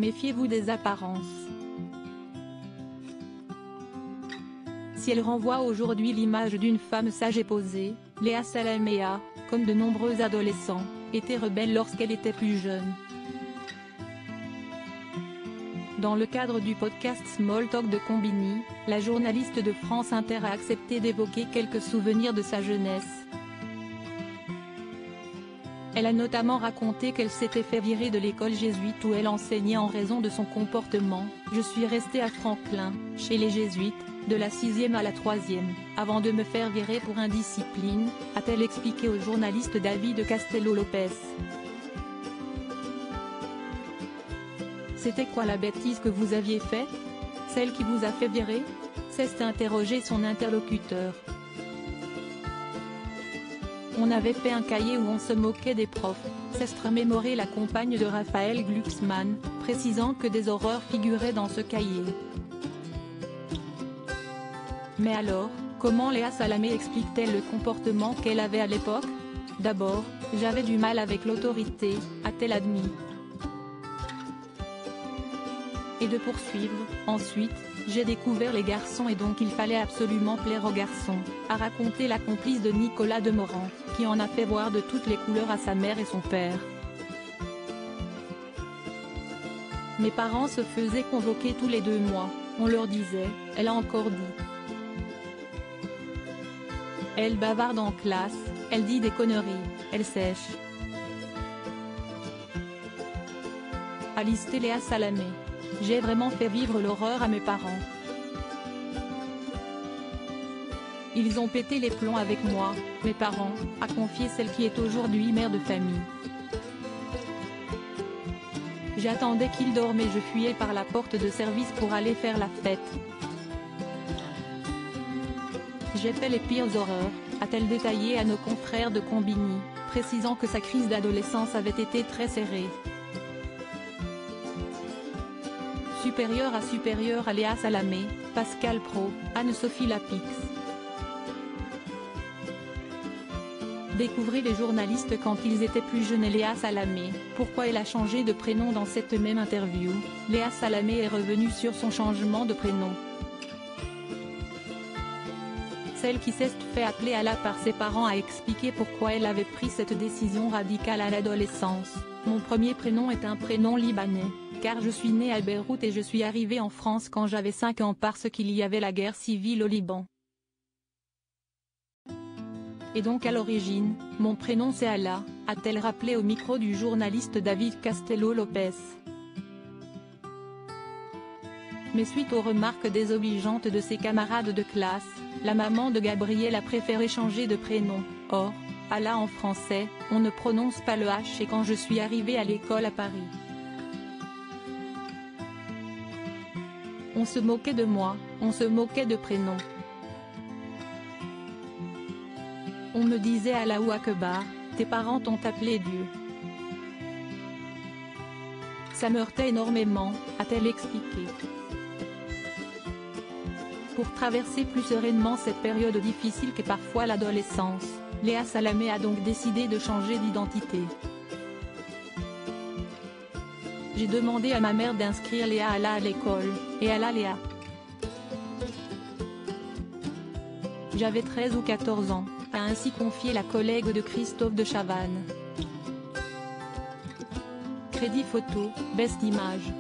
Méfiez-vous des apparences. Si elle renvoie aujourd'hui l'image d'une femme sage et posée, Léa Salamé a, comme de nombreux adolescents, été rebelle lorsqu'elle était plus jeune. Dans le cadre du podcast Small Talk de Combini, la journaliste de France Inter a accepté d'évoquer quelques souvenirs de sa jeunesse. Elle a notamment raconté qu'elle s'était fait virer de l'école jésuite où elle enseignait en raison de son comportement. « Je suis restée à Franklin, chez les jésuites, de la 6e à la 3e, avant de me faire virer pour indiscipline », a-t-elle expliqué au journaliste David Castello-Lopez. C'était quoi la bêtise que vous aviez faite? Celle qui vous a fait virer? S'est interrogé son interlocuteur. On avait fait un cahier où on se moquait des profs, s'est remémoré la compagne de Raphaël Glucksmann, précisant que des horreurs figuraient dans ce cahier. Mais alors, comment Léa Salamé explique-t-elle le comportement qu'elle avait à l'époque? D'abord, j'avais du mal avec l'autorité, a-t-elle admis. Et de poursuivre, ensuite, j'ai découvert les garçons et donc il fallait absolument plaire aux garçons, a raconté la complice de Nicolas Demorand, qui en a fait voir de toutes les couleurs à sa mère et son père. Mes parents se faisaient convoquer tous les 2 mois, on leur disait, elle a encore dit. Elle bavarde en classe, elle dit des conneries, elle sèche. A listé Léa Salamé. J'ai vraiment fait vivre l'horreur à mes parents. Ils ont pété les plombs avec moi, mes parents, a confié celle qui est aujourd'hui mère de famille. J'attendais qu'ils dorment et je fuyais par la porte de service pour aller faire la fête. J'ai fait les pires horreurs, a-t-elle détaillé à nos confrères de Combini, précisant que sa crise d'adolescence avait été très serrée. Supérieure à Léa Salamé, Pascal Praud, Anne-Sophie Lapix. Découvrez les journalistes quand ils étaient plus jeunes et Léa Salamé, pourquoi elle a changé de prénom dans cette même interview. Léa Salamé est revenue sur son changement de prénom. Celle qui s'est fait appeler Ala par ses parents a expliqué pourquoi elle avait pris cette décision radicale à l'adolescence. Mon premier prénom est un prénom libanais, car je suis née à Beyrouth et je suis arrivée en France quand j'avais 5 ans parce qu'il y avait la guerre civile au Liban. Et donc à l'origine, mon prénom c'est Ala, a-t-elle rappelé au micro du journaliste David Castello-Lopez. Mais suite aux remarques désobligeantes de ses camarades de classe, la maman de Gabriel a préféré changer de prénom. Or, Ala en français, on ne prononce pas le H et quand je suis arrivée à l'école à Paris. On se moquait de moi, on se moquait de prénoms. On me disait Allahu Akbar, tes parents t'ont appelé Dieu. Ça me heurtait énormément, a-t-elle expliqué. Pour traverser plus sereinement cette période difficile qu'est parfois l'adolescence, Léa Salamé a donc décidé de changer d'identité. J'ai demandé à ma mère d'inscrire Léa Ala à l'école, et Ala Léa. J'avais 13 ou 14 ans, a ainsi confié la collègue de Christophe de Chavannes. Crédit photo, Best Image.